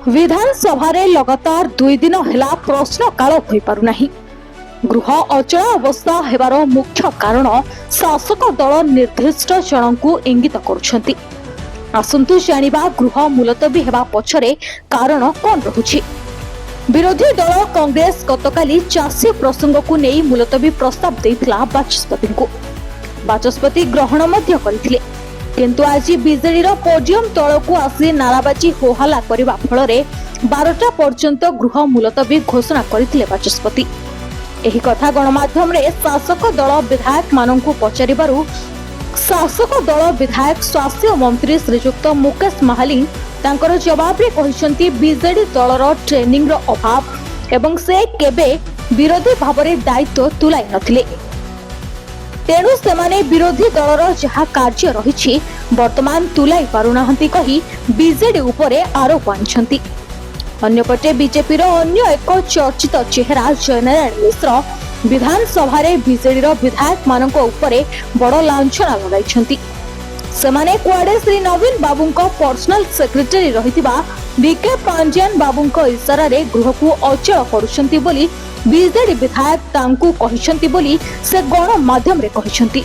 विधानसभा लगातार 2 दिन हेला प्रश्नकाल हो पारुना। गृह अचल अवस्था हेबार मुख्य कारण शासक दल निर्दिष्ट जन को इंगित करुछंती। आसंतु जानिबा गृह मुलतवी हेबा पछरे कारण कोन रहुछि। विरोधी दल कांग्रेस गतकाली चाषी प्रसंग को नहीं मुलतवी प्रस्ताव देथिला बाचस्पति को। बाचस्पति ग्रहण मध्य करथिले, किंतु आज बीजेडी पोडियम तल को आसी नाराबाजी होहल्ला करबा फल 12टा पर्यंत गृह मुलतवी घोषणा करथिले बाचस्पति। एही कथा गणमाध्यम रे शासक दल विधायक माननकु पचारिबारु शासक दल विधायक स्वास्थ्य मंत्री श्रीजुक्त मुकेश महाली तांकर जवाब रे कहिसंती बीजेडी दलर ट्रेनिंग रो अभाव एवं से केबे विरोधी भावरे दायित्व तुलाई नथिले। तेणु सेमाने विरोधी दलर जहा कार्य रही वर्तमान तुलाई पारुनाहंती कही बीजेडी उपरे आरोप आनिछंती। अन्यपटे बीजेपी अन्य एक चर्चित चेहरा जयनारायण मिश्र विधानसभा रे बीजेडी विधायक मानक उपरे बड़ लांछना लगाइछंती। सेमाने कुआडे श्री नवीन बाबूंको पर्सनल सेक्रेटरी रहितिबा डीके पांड्यान बाबूंको इशारा रे गृह को अचल करुछंती बोली बीजेडी विधायक तांकु कहिसंती बोली से गणमाध्यम रे कहिसंती।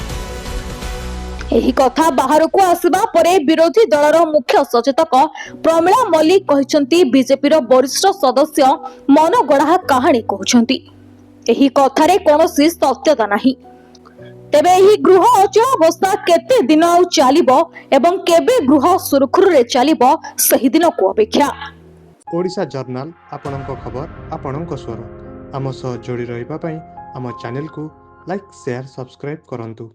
एही कथा बाहर को आसीबा परे विरोधी दलर मुख्य सचेतक प्रमिला मल्लिक कहिसंती बीजेपी रो वरिष्ठ सदस्य मनगढ़ा कहानी कहउछंती। एही कथा रे कोनोसी सत्यता नाही। तेबे एही गृह अचल अवस्था केते दिन आउ चलिबो एवं केबे गृह सुरखुरु रे चलिबो सही दिन को अपेक्षा। ओडिशा जर्नल आपणको खबर आपणको स्वर आम सह जोड़ी रहिबा पई आम चैनल को लाइक शेयर सब्सक्राइब करंतु।